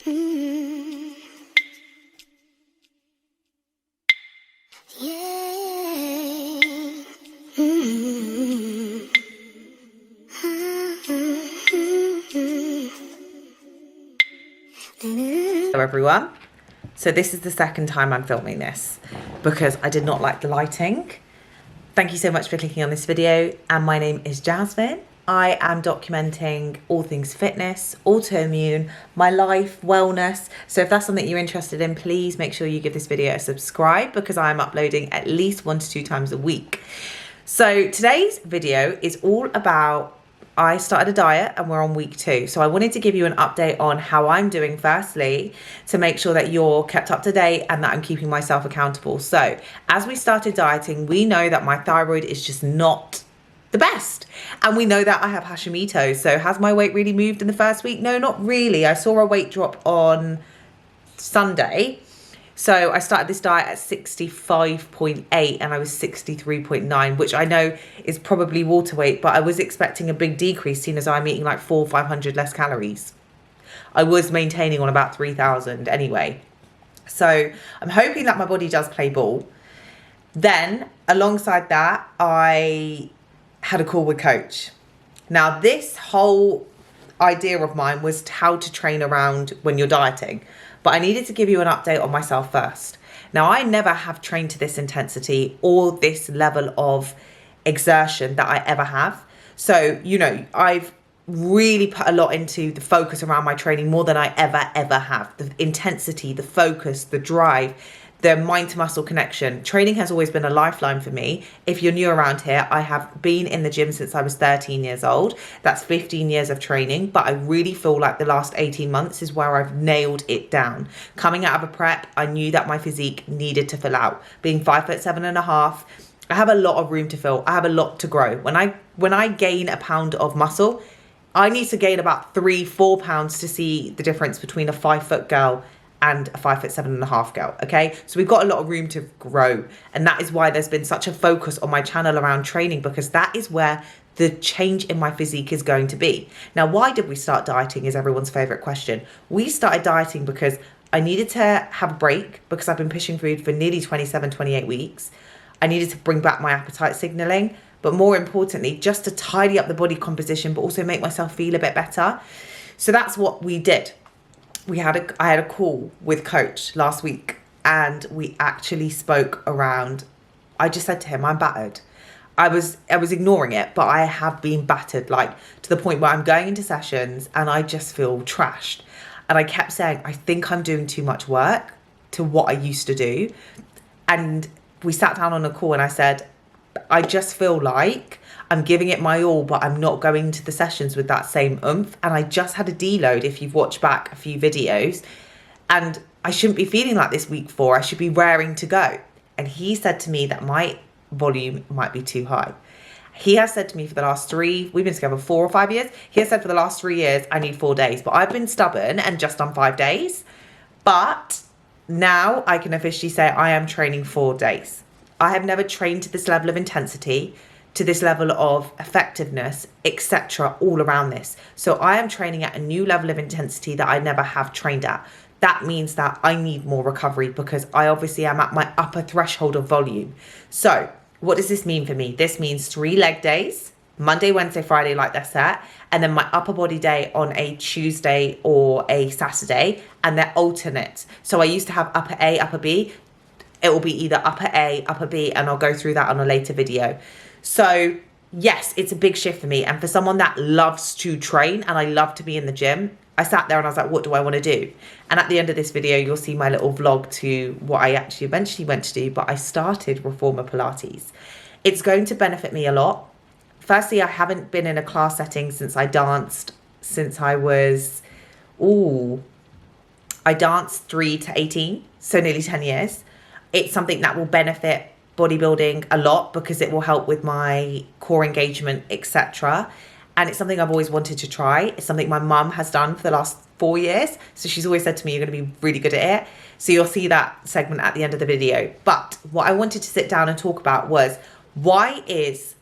Mm. Yeah. Mm. Hello everyone. So this is the second time I'm filming this because I did not like the lighting. Thank you so much for clicking on this video, and my name is Jasmine. I am documenting all things fitness, autoimmune, my life, wellness. So if that's something you're interested in, please make sure you give this video a subscribe because I'm uploading at least 1 to 2 times a week. So today's video is all about, I started a diet and we're on week 2. So I wanted to give you an update on how I'm doing firstly, to make sure that you're kept up to date and that I'm keeping myself accountable. So as we started dieting, we know that my thyroid is just not the best. And we know that I have Hashimoto's. So has my weight really moved in the first week? No, not really. I saw a weight drop on Sunday. So I started this diet at 65.8 and I was 63.9, which I know is probably water weight, but I was expecting a big decrease seeing as I'm eating like 400-500 less calories. I was maintaining on about 3,000 anyway. So I'm hoping that my body does play ball. Then alongside that, I had a call with coach. Now this whole idea of mine was how to train around when you're dieting. But I needed to give you an update on myself first. Now, I never have trained to this intensity or this level of exertion that I ever have. So, you know, I've really put a lot into the focus around my training more than I ever have. The intensity, the focus, the drive, the mind to muscle connection. Training has always been a lifeline for me. If you're new around here, I have been in the gym since I was 13 years old. That's 15 years of training, but I really feel like the last 18 months is where I've nailed it down. Coming out of a prep, I knew that my physique needed to fill out. Being 5'7.5", I have a lot of room to fill. I have a lot to grow. When I gain a pound of muscle, I need to gain about 3-4 pounds to see the difference between a 5-foot girl and a 5'7.5" girl. Okay, so we've got a lot of room to grow, and that is why there's been such a focus on my channel around training, because that is where the change in my physique is going to be. Now, why did we start dieting is everyone's favorite question. We started dieting because I needed to have a break because I've been pushing food for nearly 28 weeks. I needed to bring back my appetite signaling, but more importantly, just to tidy up the body composition, but also make myself feel a bit better. So that's what we did. I had a call with coach last week, and we actually spoke around, I just said to him, I'm battered. I was ignoring it, but I have been battered, like to the point where I'm going into sessions and I just feel trashed. And I kept saying, I think I'm doing too much work to what I used to do. And we sat down on a call and I said, I just feel like I'm giving it my all, but I'm not going to the sessions with that same oomph. And I just had a deload, if you've watched back a few videos, and I shouldn't be feeling like this week 4. I should be raring to go. And he said to me that my volume might be too high. He has said to me for the last we've been together 4 or 5 years. He has said for the last 3 years, I need 4 days, but I've been stubborn and just done 5 days. But now I can officially say I am training 4 days. I have never trained to this level of intensity, to this level of effectiveness, etc., all around this. So I am training at a new level of intensity that I never have trained at. That means that I need more recovery because I obviously am at my upper threshold of volume. So what does this mean for me? This means 3 leg days, Monday, Wednesday, Friday, like they're set, and then my upper body day on a Tuesday or a Saturday, and they're alternate. So I used to have upper A, upper B. It will be either upper A, upper B, and I'll go through that on a later video. So yes, it's a big shift for me. And for someone that loves to train and I love to be in the gym, I sat there and I was like, what do I want to do? And at the end of this video, you'll see my little vlog to what I actually eventually went to do, but I started Reformer Pilates. It's going to benefit me a lot. Firstly, I haven't been in a class setting since I danced, since I was, I danced 3 to 18, so nearly 10 years. It's something that will benefit bodybuilding a lot because it will help with my core engagement, etc. And it's something I've always wanted to try. It's something my mum has done for the last 4 years. So she's always said to me, you're going to be really good at it. So you'll see that segment at the end of the video. But what I wanted to sit down and talk about was, why is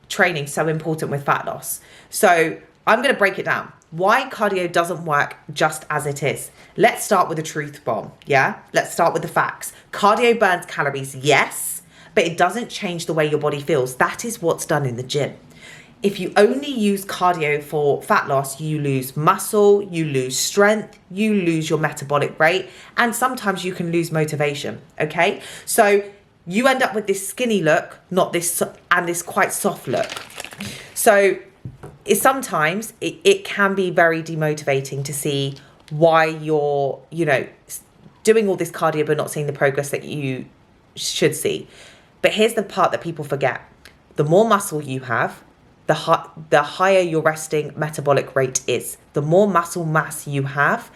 training so important with fat loss? So I'm going to break it down. why cardio doesn't work just as it is. Let's start with a truth bomb, yeah? Let's start with the facts. Cardio burns calories, yes, but it doesn't change the way your body feels. That is what's done in the gym. If you only use cardio for fat loss, you lose muscle, you lose strength, you lose your metabolic rate, and sometimes you can lose motivation, okay? So you end up with this skinny look, not this, and this quite soft look. So sometimes it can be very demotivating to see why you're, doing all this cardio but not seeing the progress that you should see. But here's the part that people forget. The more muscle you have, the higher your resting metabolic rate is. The more muscle mass you have,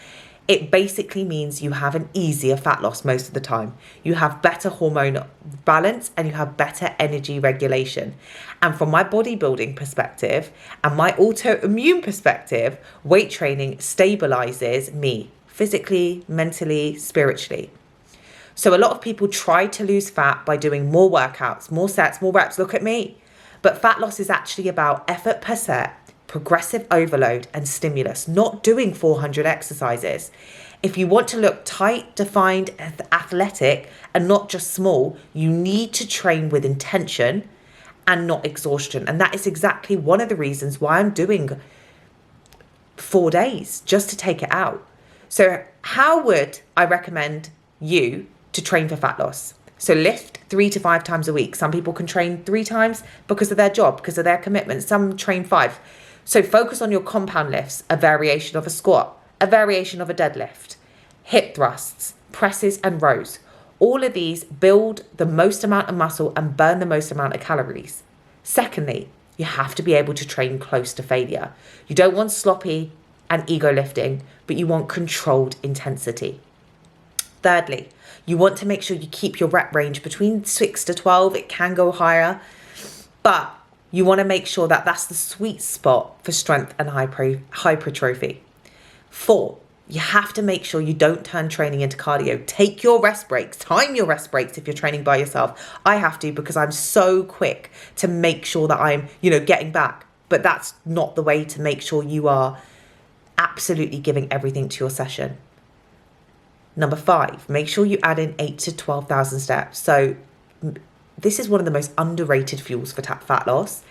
it basically means you have an easier fat loss most of the time. You have better hormone balance and you have better energy regulation. And from my bodybuilding perspective and my autoimmune perspective, weight training stabilizes me physically, mentally, spiritually. So a lot of people try to lose fat by doing more workouts, more sets, more reps. Look at me. But fat loss is actually about effort per set, progressive overload and stimulus, not doing 400 exercises. If you want to look tight, defined, athletic, and not just small, you need to train with intention and not exhaustion. And that is exactly one of the reasons why I'm doing 4 days, just to take it out. So how would I recommend you to train for fat loss? So lift 3 to 5 times a week. Some people can train 3 times because of their job, because of their commitment. Some train 5. So focus on your compound lifts, a variation of a squat, a variation of a deadlift, hip thrusts, presses and rows. All of these build the most amount of muscle and burn the most amount of calories. Secondly, you have to be able to train close to failure. You don't want sloppy and ego lifting, but you want controlled intensity. Thirdly, you want to make sure you keep your rep range between 6 to 12. It can go higher, but you want to make sure that that's the sweet spot for strength and hypertrophy. 4, you have to make sure you don't turn training into cardio. Take your rest breaks, time your rest breaks if you're training by yourself. I have to because I'm so quick to make sure that I'm, getting back. But that's not the way to make sure you are absolutely giving everything to your session. Number 5, make sure you add in 8 to 12,000 steps. So this is one of the most underrated fuels for fat loss.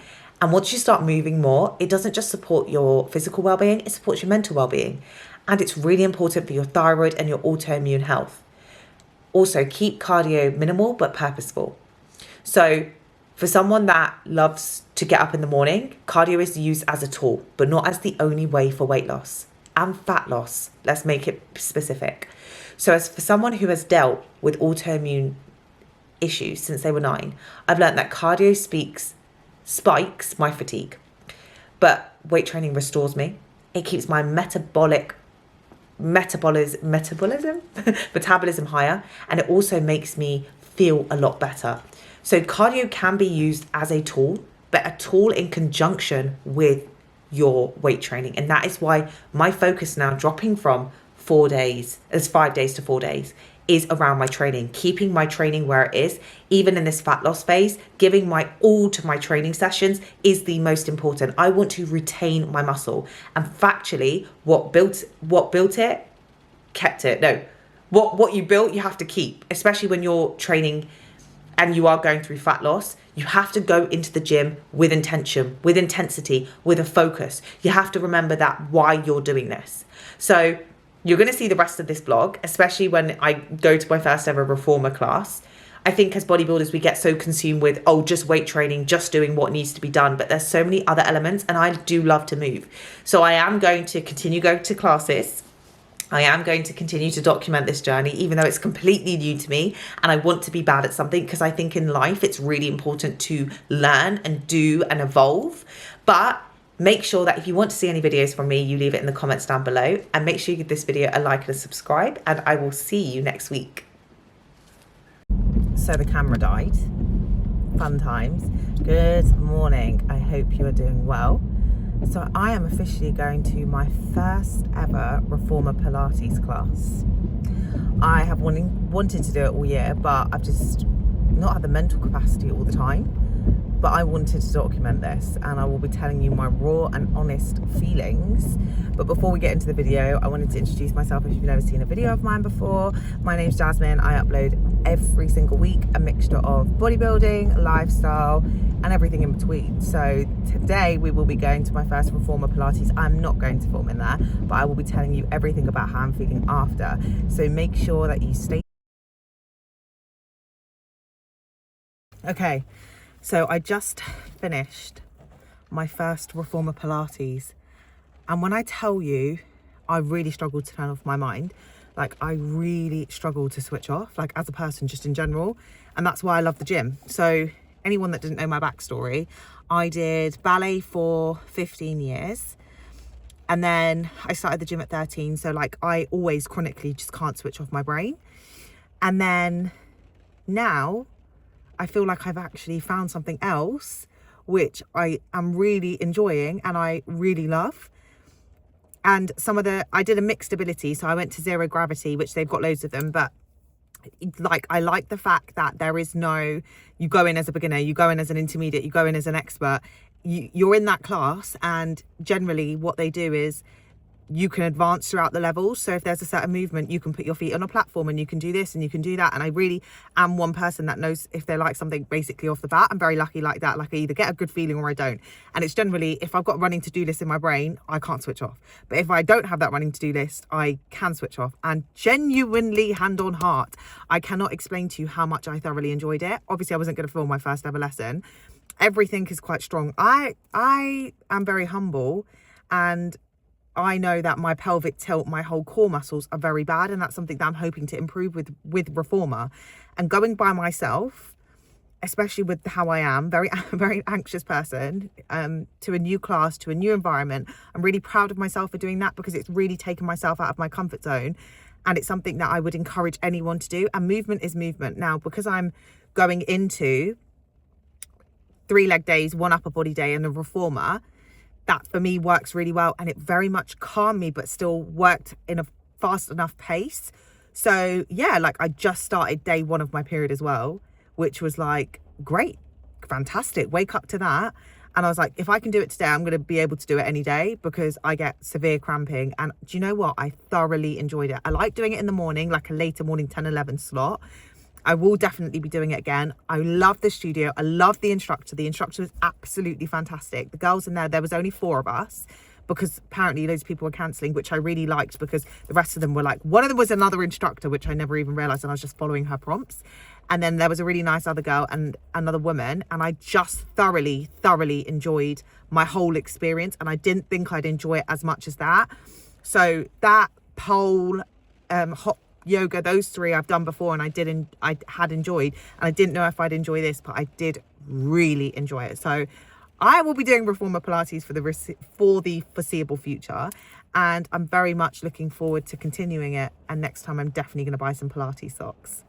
And once you start moving more, it doesn't just support your physical well-being, it supports your mental well-being. And it's really important for your thyroid and your autoimmune health. Also, keep cardio minimal but purposeful. So for someone that loves to get up in the morning, cardio is used as a tool, but not as the only way for weight loss and fat loss. Let's make it specific. So as for someone who has dealt with autoimmune issues since they were 9, I've learned that cardio spikes my fatigue, but weight training restores me. It keeps my metabolism higher, and it also makes me feel a lot better. So cardio can be used as a tool, but a tool in conjunction with your weight training. And that is why my focus now, dropping from 5 days to 4 days, is around my training, keeping my training where it is, even in this fat loss phase. Giving my all to my training sessions is the most important. I want to retain my muscle, and factually, what built it, kept it. No, what you built, you have to keep, especially when you're training and you are going through fat loss. You have to go into the gym with intention, with intensity, with a focus. You have to remember that why you're doing this. So you're going to see the rest of this vlog, especially when I go to my first ever reformer class. I think as bodybuilders, we get so consumed with, just weight training, just doing what needs to be done. But there's so many other elements, and I do love to move. So I am going to continue going to classes. I am going to continue to document this journey, even though it's completely new to me. And I want to be bad at something, because I think in life, it's really important to learn and do and evolve. But make sure that if you want to see any videos from me, you leave it in the comments down below, and make sure you give this video a like and a subscribe, and I will see you next week. So the camera died. Fun times. Good morning. I hope you are doing well. So I am officially going to my first ever reformer Pilates class. I have wanted to do it all year, but I've just not had the mental capacity all the time. But I wanted to document this, and I will be telling you my raw and honest feelings But before we get into the video, I wanted to introduce myself if you've never seen a video of mine before. My name's Jasmine. I upload every single week a mixture of bodybuilding, lifestyle, and everything in between. So today we will be going to my first reformer Pilates. I'm not going to film in there, but I will be telling you everything about how I'm feeling after. So make sure that you stay. Okay, so I just finished my first reformer Pilates, and when I tell you, I really struggled to turn off my mind. Like, I really struggled to switch off, like as a person, just in general. And that's why I love the gym. So anyone that didn't know my backstory, I did ballet for 15 years. And then I started the gym at 13. So like, I always chronically just can't switch off my brain. And then now I feel like I've actually found something else, which I am really enjoying and I really love. And I did a mixed ability. So I went to zero gravity, which they've got loads of them, but like, I like the fact that there is no, you go in as a beginner, you go in as an intermediate, you go in as an expert, you're in that class. And generally what they do is you can advance throughout the levels. So if there's a certain movement, you can put your feet on a platform and you can do this and you can do that. And I really am one person that knows if they like something basically off the bat. I'm very lucky like that. Like, I either get a good feeling or I don't. And it's generally, if I've got running to-do list in my brain, I can't switch off. But if I don't have that running to-do list, I can switch off. And genuinely, hand on heart, I cannot explain to you how much I thoroughly enjoyed it. Obviously, I wasn't going to film my first ever lesson. Everything is quite strong. I am very humble, and I know that my pelvic tilt, my whole core muscles are very bad, and that's something that I'm hoping to improve with reformer. And going by myself, especially with how I am, very anxious person, to a new class, to a new environment, I'm really proud of myself for doing that, because it's really taken myself out of my comfort zone, and it's something that I would encourage anyone to do. And movement is movement. Now, because I'm going into 3 leg days, 1 upper body day, and a reformer, that for me works really well, and it very much calmed me, but still worked in a fast enough pace. So yeah, like, I just started day 1 of my period as well, which was like, great, fantastic, wake up to that. And I was like, if I can do it today, I'm going to be able to do it any day, because I get severe cramping. And do you know what? I thoroughly enjoyed it. I like doing it in the morning, like a later morning 10-11 slot. I will definitely be doing it again. I love the studio. I love the instructor. The instructor was absolutely fantastic. The girls in there was only 4 of us, because apparently loads of people were cancelling, which I really liked, because the rest of them were like, one of them was another instructor, which I never even realised, and I was just following her prompts. And then there was a really nice other girl and another woman, and I just thoroughly enjoyed my whole experience, and I didn't think I'd enjoy it as much as that. So that pole, hot yoga, those 3 I've done before, and I had enjoyed, and I didn't know if I'd enjoy this, but I did really enjoy it. So I will be doing reformer Pilates for the foreseeable future, and I'm very much looking forward to continuing it. And next time I'm definitely going to buy some Pilates socks.